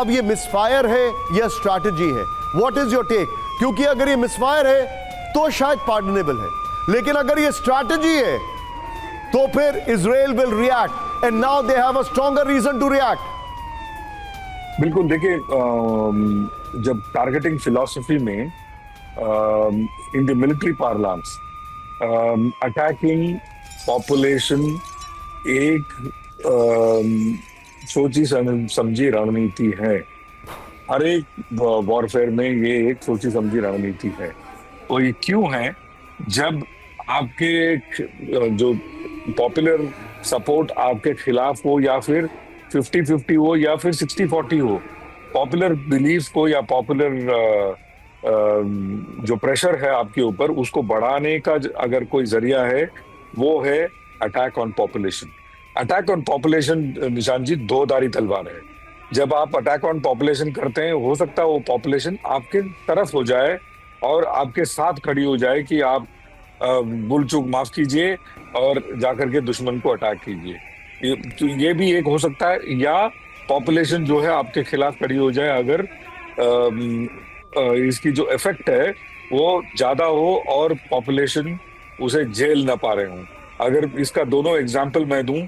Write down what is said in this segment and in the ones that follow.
अब ये मिसफायर है या स्ट्रैटेजी है? What is your take? क्योंकि अगर ये मिसफायर है तो शायद पार्डनेबल है, लेकिन अगर ये स्ट्रैटेजी है तो फिर Israel will react, and now they have a stronger reason to react. बिल्कुल, देखिए, जब टारगेटिंग फिलॉसफी में in the military parlance attacking population एक सोची समझी रणनीति है। हर एक वॉरफेयर में ये एक सोची समझी रणनीति है। तो ये क्यों है? जब आपके जो पॉपुलर सपोर्ट आपके खिलाफ हो, या फिर 50-50 हो, या फिर 60-40 हो, पॉपुलर बिलीफ को या पॉपुलर जो प्रेशर है आपके ऊपर, उसको बढ़ाने का अगर कोई जरिया है, वो है attack on population. Attack on population, निशान जी, दो धारी तलवार है। जब आप अटैक ऑन पॉपुलेशन करते हैं, हो सकता है वो पॉपुलेशन आपके तरफ हो जाए और आपके साथ खड़ी हो जाए कि आप भूल चूक माफ कीजिए और जाकर के दुश्मन को अटैक कीजिए। तो ये भी एक हो सकता है, या पॉपुलेशन जो है आपके खिलाफ खड़ी हो जाए अगर इसकी जो इफेक्ट है वो ज्यादा हो और पॉपुलेशन उसे झेल ना पा रहे हो। अगर इसका दोनों एग्जाम्पल मैं दूं,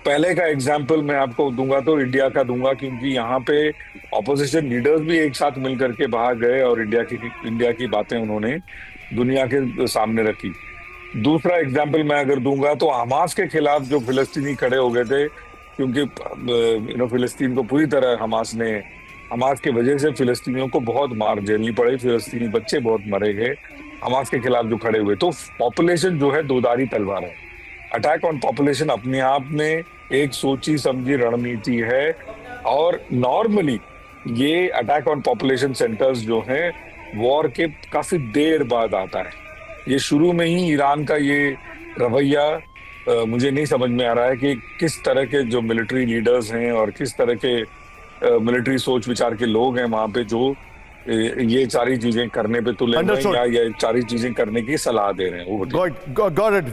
पहले का एग्जाम्पल मैं आपको दूंगा तो इंडिया का दूंगा, क्योंकि यहाँ पे ऑपोजिशन लीडर्स भी एक साथ मिलकर के बाहर गए और इंडिया की बातें उन्होंने दुनिया के सामने रखी। दूसरा एग्जाम्पल मैं अगर दूंगा तो हमास के खिलाफ जो फिलिस्तीनी खड़े हो गए थे, क्योंकि फिलिस्तीन को पूरी तरह हमास की वजह से फिलिस्तीनियों को बहुत मार झेलनी पड़ी, फिलिस्तीनी बच्चे बहुत मरे गए हमास के खिलाफ जो खड़े हुए। तो पॉपुलेशन जो है दोधारी तलवार है। अटैक ऑन पॉपुलेशन अपने आप में एक सोची समझी रणनीति है, और नॉर्मली ये अटैक ऑन पॉपुलेशन सेंटर्स जो हैं वॉर के काफी देर बाद आता है। ये शुरू में ही ईरान का ये रवैया मुझे नहीं समझ में आ रहा है कि किस तरह के जो मिलिट्री लीडर्स हैं और किस तरह के मिलिट्री सोच विचार के लोग हैं वहां पे, जो ये सारी चीजें करने पे तुले हैं या ये सारी चीजें करने की सलाह दे रहे हैं। वो गॉट इट।